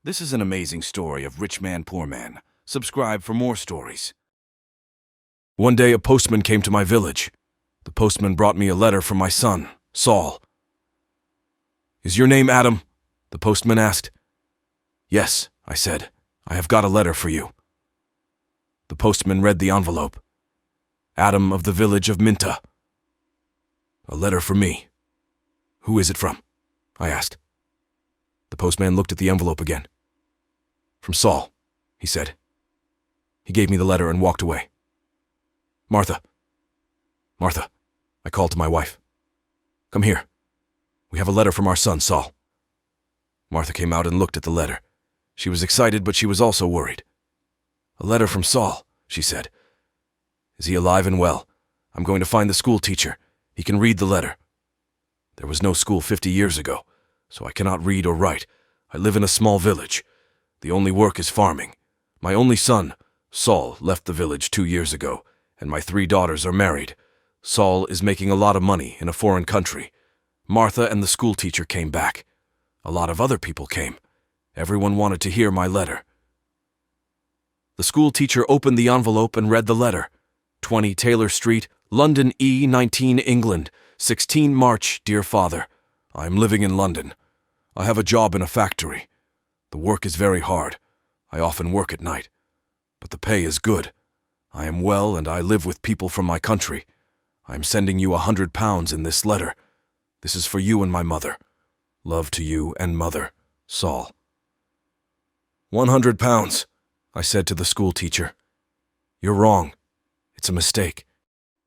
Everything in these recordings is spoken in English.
This is an amazing story of rich man, poor man. Subscribe for more stories. One day a postman came to my village. The postman brought me a letter from my son, Saul. "Is your name Adam?" the postman asked. "Yes," I said. "I have got a letter for you." The postman read the envelope. "Adam of the village of Minta. A letter for me. Who is it from?" I asked. The postman looked at the envelope again. "From Saul," he said. He gave me the letter and walked away. Martha, I called to my wife. "Come here. We have a letter from our son, Saul." Martha came out and looked at the letter. She was excited, but she was also worried. "A letter from Saul," she said. "Is he alive and well? I'm going to find the school teacher. He can read the letter. There was no school 50 years ago, so I cannot read or write. I live in a small village. The only work is farming. My only son, Saul, left the village 2 years ago, and my 3 daughters are married. Saul is making a lot of money in a foreign country. Martha and the school teacher came back. A lot of other people came. Everyone wanted to hear my letter." The school teacher opened the envelope and read the letter. 20 Taylor Street, London E. 19, England. 16 March, dear father. I am living in London. I have a job in a factory. The work is very hard. I often work at night. But the pay is good. I am well and I live with people from my country. I am sending you £100 in this letter. This is for you and my mother. Love to you and mother, Saul. £100, I said to the school teacher. "You're wrong. It's a mistake."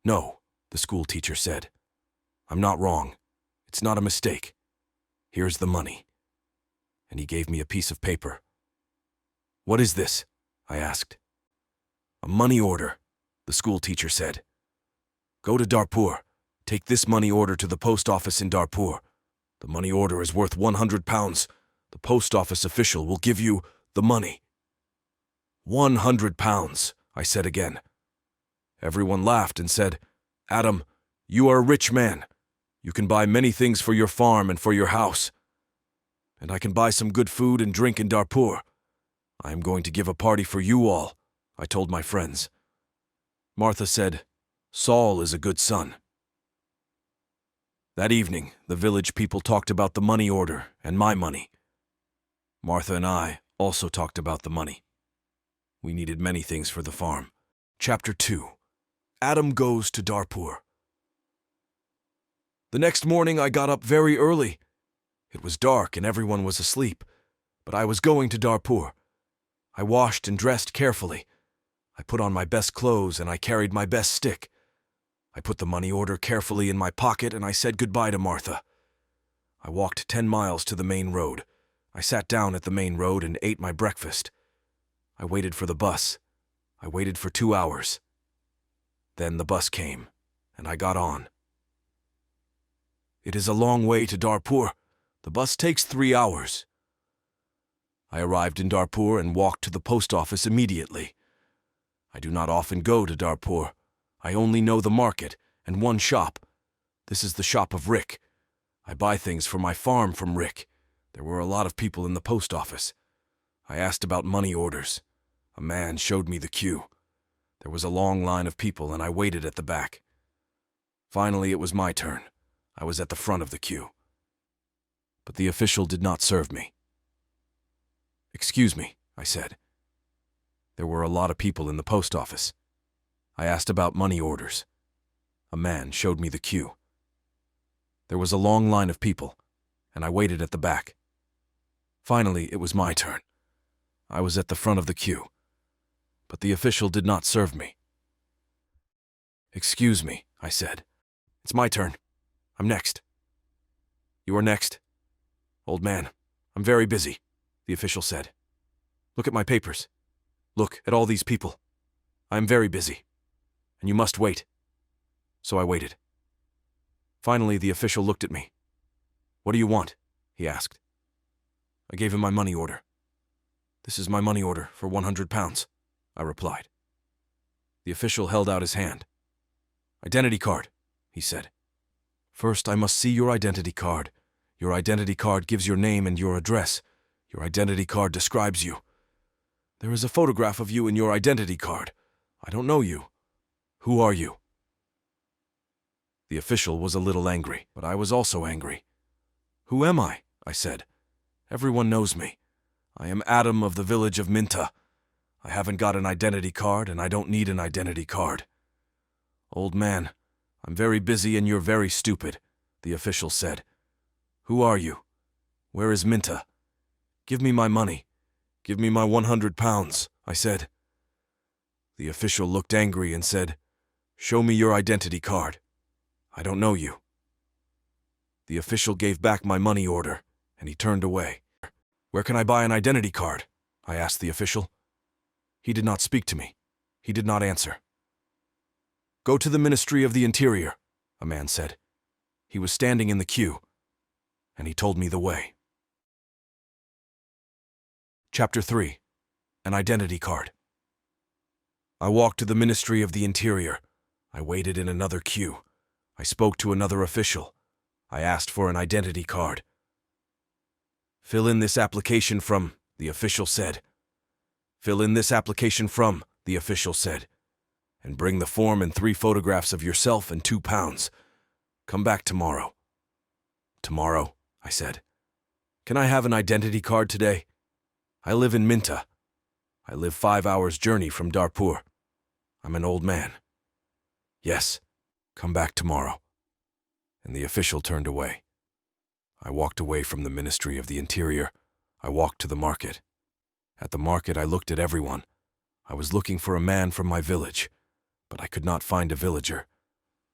"No," the school teacher said. "I'm not wrong. It's not a mistake. Here's the money." And he gave me a piece of paper. "What is this?" I asked. "A money order," the school teacher said. "Go to Darpur. Take this money order to the post office in Darpur. The money order is worth £100. The post office official will give you the money." £100, I said again. Everyone laughed and said, "Adam, you are a rich man. You can buy many things for your farm and for your house. And I can buy some good food and drink in Darpur. I am going to give a party for you all," I told my friends. Martha said, "Saul is a good son." That evening, the village people talked about the money order and my money. Martha and I also talked about the money. We needed many things for the farm. Chapter 2. Adam goes to Darpur. The next morning I got up very early. It was dark and everyone was asleep, but I was going to Darpur. I washed and dressed carefully. I put on my best clothes and I carried my best stick. I put the money order carefully in my pocket and I said goodbye to Martha. I walked 10 miles to the main road. I sat down at the main road and ate my breakfast. I waited for the bus. I waited for 2 hours. Then the bus came, and I got on. It is a long way to Darpur. The bus takes 3 hours. I arrived in Darpur and walked to the post office immediately. I do not often go to Darpur. I only know the market and one shop. This is the shop of Rick. I buy things for my farm from Rick. There were a lot of people in the post office. I asked about money orders. A man showed me the queue. There was a long line of people and I waited at the back. Finally, it was my turn. I was at the front of the queue. But the official did not serve me. "Excuse me," I said. There were a lot of people in the post office. I asked about money orders. A man showed me the queue. There was a long line of people, and I waited at the back. Finally, it was my turn. I was at the front of the queue, but the official did not serve me. "Excuse me," I said. "It's my turn. I'm next." "You are next?" "Old man, I'm very busy," the official said. "Look at my papers. Look at all these people. I am very busy, and you must wait." So I waited. Finally, the official looked at me. "What do you want?" he asked. I gave him my money order. "This is my money order for £100, I replied. The official held out his hand. "Identity card," he said. "First, I must see your identity card. Your identity card gives your name and your address. Your identity card describes you. There is a photograph of you in your identity card. I don't know you. Who are you?" The official was a little angry, but I was also angry. "Who am I?" I said. "Everyone knows me. I am Adam of the village of Minta. I haven't got an identity card, and I don't need an identity card." "Old man, I'm very busy and you're very stupid," the official said. "Who are you? Where is Minta? Give me my money. Give me my 100 pounds, I said. The official looked angry and said, "Show me your identity card. I don't know you." The official gave back my money order, and he turned away. "Where can I buy an identity card?" I asked the official. He did not speak to me. He did not answer. "Go to the Ministry of the Interior," a man said. He was standing in the queue, and he told me the way. Chapter 3. An Identity Card. I walked to the Ministry of the Interior. I waited in another queue. I spoke to another official. I asked for an identity card. "Fill in this application from," the official said. "Fill in this application from," the official said. "And bring the form and 3 photographs of yourself and 2 pounds. Come back tomorrow." "Tomorrow," I said. "Can I have an identity card today? I live in Minta. I live 5 hours' journey from Darpur. I'm an old man." "Yes, come back tomorrow." And the official turned away. I walked away from the Ministry of the Interior. I walked to the market. At the market, I looked at everyone. I was looking for a man from my village, but I could not find a villager.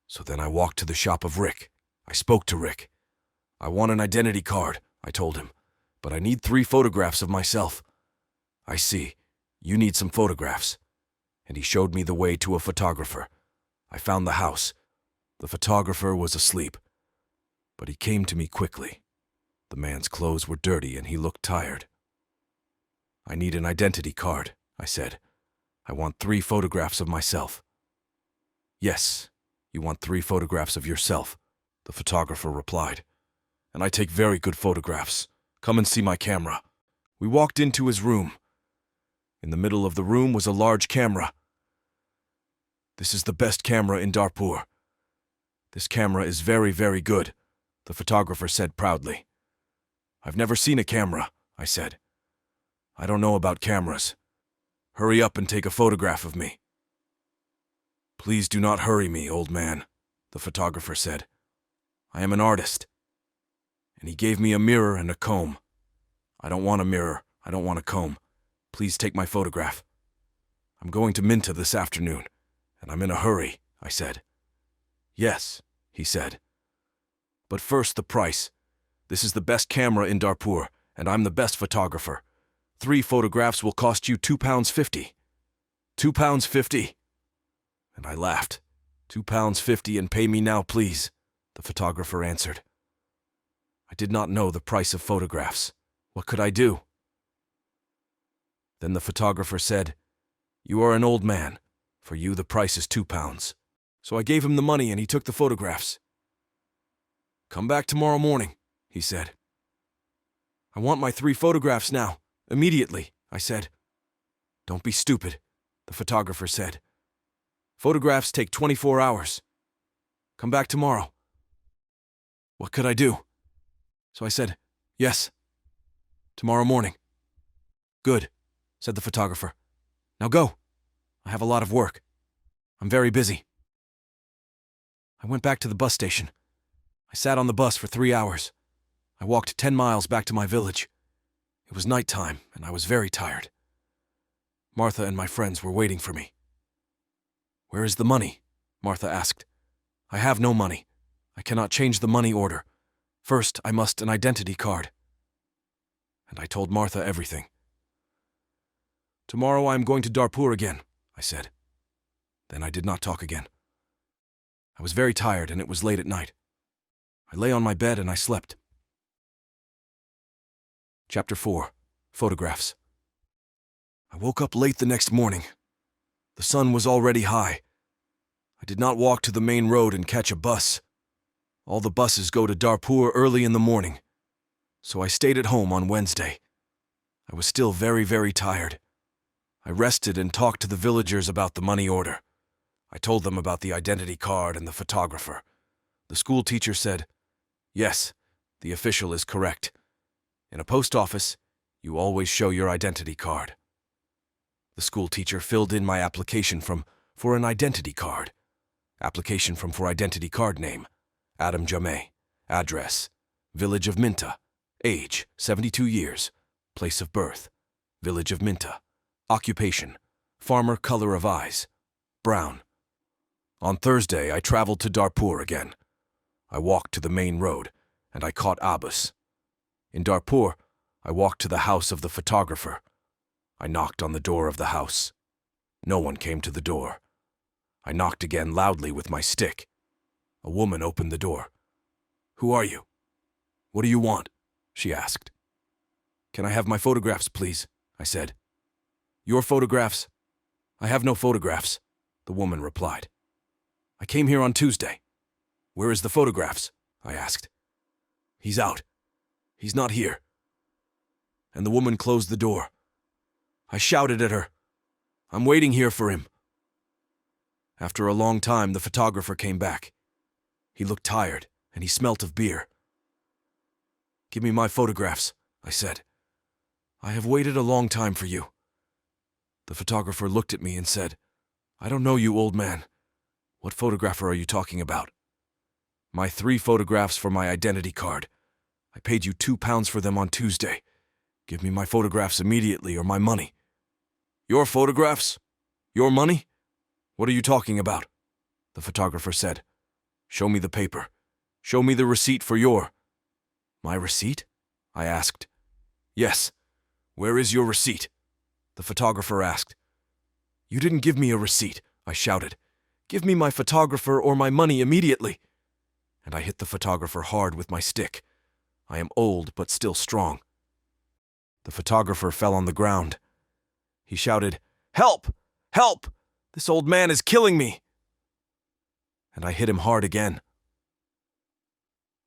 So then I walked to the shop of Rick. I spoke to Rick. "I want an identity card," I told him, "but I need 3 photographs of myself." "I see. You need some photographs." And he showed me the way to a photographer. I found the house. The photographer was asleep, but he came to me quickly. The man's clothes were dirty and he looked tired. "I need an identity card," I said. "I want 3 photographs of myself." "Yes, you want 3 photographs of yourself," the photographer replied. "And I take very good photographs. Come and see my camera." We walked into his room. In the middle of the room was a large camera. "This is the best camera in Darpur. This camera is very, very good," the photographer said proudly. "I've never seen a camera," I said. "I don't know about cameras. Hurry up and take a photograph of me." "Please do not hurry me, old man," the photographer said. "I am an artist." And he gave me a mirror and a comb. "I don't want a mirror. I don't want a comb. Please take my photograph. I'm going to Minta this afternoon, and I'm in a hurry," I said. "Yes," he said. "But first the price. This is the best camera in Darpur, and I'm the best photographer. 3 photographs will cost you £2.50. £2.50. And I laughed. £2.50 and pay me now, please," the photographer answered. I did not know the price of photographs. What could I do? Then the photographer said, "You are an old man. For you the price is £2. So I gave him the money and he took the photographs. "Come back tomorrow morning," he said. "I want my 3 photographs now, immediately," I said. "Don't be stupid," the photographer said. "Photographs take 24 hours. Come back tomorrow." What could I do? So I said, "Yes, tomorrow morning." "Good," said the photographer. "Now go. I have a lot of work. I'm very busy." I went back to the bus station. I sat on the bus for 3 hours. I walked 10 miles back to my village. It was night time, and I was very tired. Martha and my friends were waiting for me. "Where is the money?" Martha asked. "I have no money. I cannot change the money order. First, I must an identity card." And I told Martha everything. "Tomorrow I am going to Darpur again," I said. Then I did not talk again. I was very tired, and it was late at night. I lay on my bed and I slept. Chapter 4. Photographs. I woke up late the next morning. The sun was already high. I did not walk to the main road and catch a bus. All the buses go to Darpur early in the morning. So I stayed at home on Wednesday. I was still very, very tired. I rested and talked to the villagers about the money order. I told them about the identity card and the photographer. The school teacher said, "Yes, the official is correct. In a post office, you always show your identity card." The school teacher filled in my application for an identity card. Application for identity card name, Adam Jameh. Address, Village of Minta. Age, 72 years. Place of birth, Village of Minta. Occupation, farmer. Color of eyes, brown. On Thursday, I traveled to Darpur again. I walked to the main road, and I caught a bus. In Darpur, I walked to the house of the photographer. I knocked on the door of the house. No one came to the door. I knocked again loudly with my stick. A woman opened the door. "Who are you? What do you want?" she asked. "Can I have my photographs, please?" I said. "Your photographs?" "I have no photographs," the woman replied. "I came here on Tuesday." "Where is the photographs?" I asked. "He's out. He's not here." And the woman closed the door. I shouted at her, "I'm waiting here for him." After a long time, the photographer came back. He looked tired, and he smelt of beer. "Give me my photographs," I said. "I have waited a long time for you." The photographer looked at me and said, "I don't know you, old man. What photographer are you talking about?" "My 3 photographs for my identity card. I paid you £2 for them on Tuesday. Give me my photographs immediately or my money." "Your photographs? Your money? What are you talking about?" The photographer said. "Show me the paper. Show me the receipt for your—" "My receipt?" I asked. "Yes. Where is your receipt?" The photographer asked. "You didn't give me a receipt," I shouted. "Give me my photographer or my money immediately." And I hit the photographer hard with my stick. I am old but still strong. The photographer fell on the ground. He shouted, "Help! Help! This old man is killing me!" And I hit him hard again.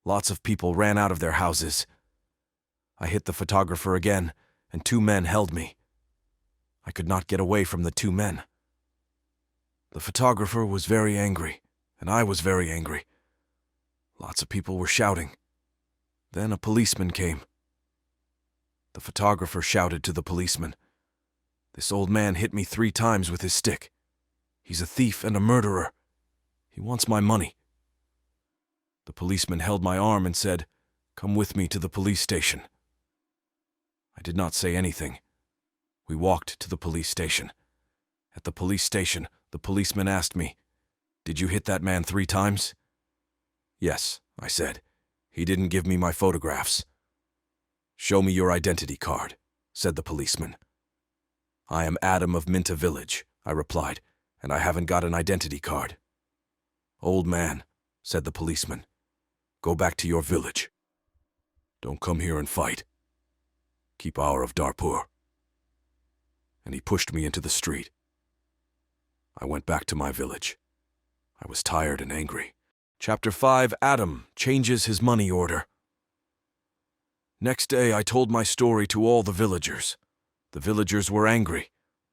Lots of people ran out of their houses. I hit the photographer again, and 2 men held me. I could not get away from the 2 men. The photographer was very angry, and I was very angry. Lots of people were shouting. Then a policeman came. The photographer shouted to the policeman, "This old man hit me 3 times with his stick. He's a thief and a murderer. He wants my money." The policeman held my arm and said, "Come with me to the police station." I did not say anything. We walked to the police station. At the police station, the policeman asked me, "Did you hit that man 3 times?" "Yes," I said. "He didn't give me my photographs." "Show me your identity card," said the policeman. "I am Adam of Minta Village," I replied, "and I haven't got an identity card." "Old man," said the policeman, "go back to your village. Don't come here and fight. Keep out of Darpur." And he pushed me into the street. I went back to my village. I was tired and angry. Chapter 5, Adam changes his money order. Next day, I told my story to all the villagers. The villagers were angry.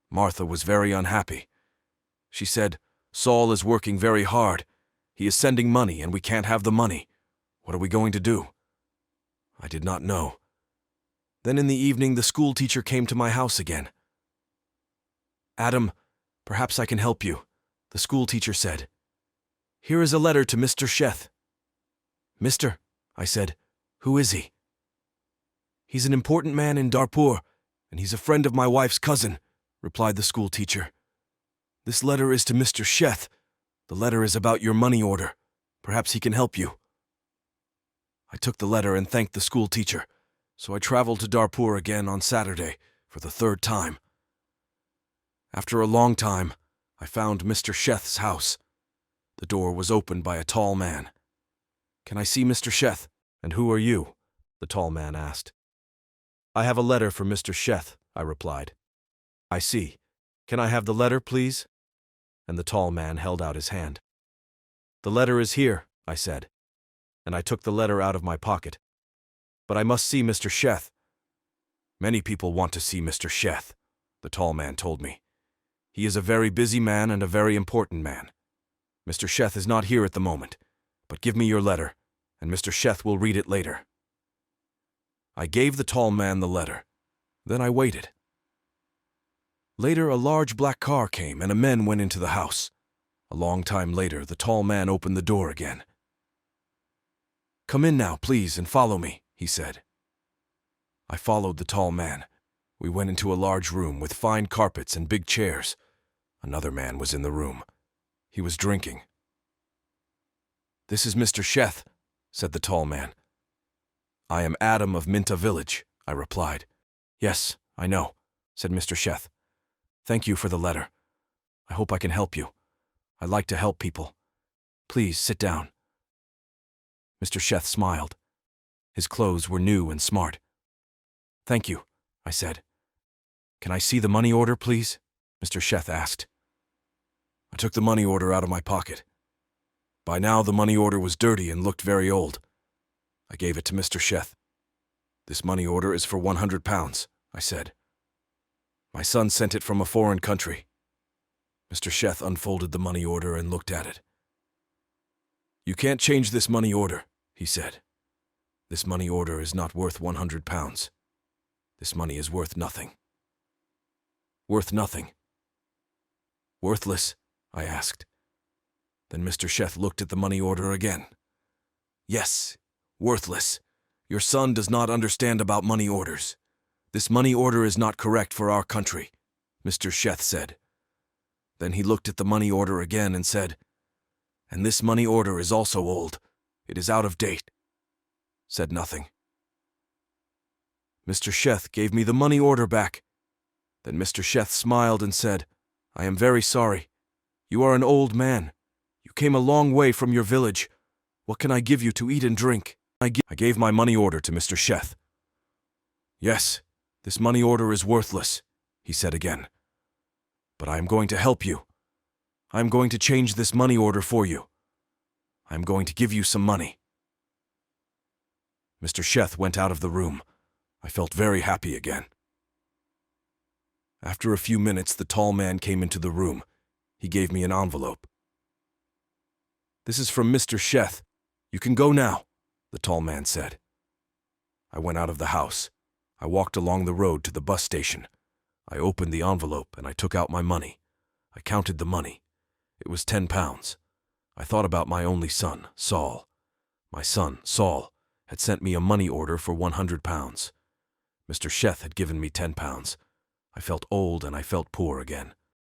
Martha was very unhappy. She said, "Saul is working very hard. He is sending money, and we can't have the money. What are we going to do?" I did not know. Then in the evening, the school teacher came to my house again. "Adam, perhaps I can help you," the school teacher said. "Here is a letter to Mr. Sheth." "Mister," I said, "who is he?" "He's an important man in Darpur, and he's a friend of my wife's cousin," replied the school teacher. "This letter is to Mr. Sheth. The letter is about your money order. Perhaps he can help you." I took the letter and thanked the school teacher, so I traveled to Darpur again on Saturday for the 3rd time. After a long time, I found Mr. Sheth's house. The door was opened by a tall man. "Can I see Mr. Sheth?" "And who are you?" the tall man asked. "I have a letter for Mr. Sheth," I replied. "I see. Can I have the letter, please?" And the tall man held out his hand. "The letter is here," I said, and I took the letter out of my pocket. "But I must see Mr. Sheth." Many people want to see Mr. Sheth, the tall man told me. He is a very busy man and a very important man. Mr. Sheth is not here at the moment, but give me your letter, and Mr. Sheth will read it later. I gave the tall man the letter. Then I waited. Later, a large black car came and a man went into the house. A long time later, the tall man opened the door again. "Come in now, please, and follow me," he said. I followed the tall man. We went into a large room with fine carpets and big chairs. Another man was in the room. He was drinking. "This is Mr. Sheth," said the tall man. "I am Adam of Minta village," I replied. "Yes, I know," said Mr. Sheth. "Thank you for the letter. I hope I can help you. I like to help people. Please sit down." Mr. Sheth smiled. His clothes were new and smart. "Thank you," I said. "Can I see the money order, please?" Mr. Sheth asked. I took the money order out of my pocket. By now the money order was dirty and looked very old. I gave it to Mr. Sheth. "This money order is for 100 pounds, I said. "My son sent it from a foreign country." Mr. Sheth unfolded the money order and looked at it. "You can't change this money order," he said. "This money order is not worth 100 pounds. This money is worth nothing." "Worth nothing?" "Worthless?" I asked. Then Mr. Sheth looked at the money order again. "Yes, worthless. Your son does not understand about money orders. This money order is not correct for our country," Mr. Sheth said. Then he looked at the money order again and said, "And this money order is also old. It is out of date." Said nothing. Mr. Sheth gave me the money order back. Then Mr. Sheth smiled and said, "I am very sorry. You are an old man. You came a long way from your village. What can I give you to eat and drink?" I gave my money order to Mr. Sheth. "Yes, this money order is worthless," he said again. "But I am going to help you. I am going to change this money order for you. I am going to give you some money." Mr. Sheth went out of the room. I felt very happy again. After a few minutes, the tall man came into the room. He gave me an envelope. "This is from Mr. Sheth. You can go now," the tall man said. I went out of the house. I walked along the road to the bus station. I opened the envelope and I took out my money. I counted the money. It was 10 pounds. I thought about my only son, Saul. My son, Saul, had sent me a money order for 100 pounds. Mr. Sheth had given me 10 pounds. I felt old and I felt poor again.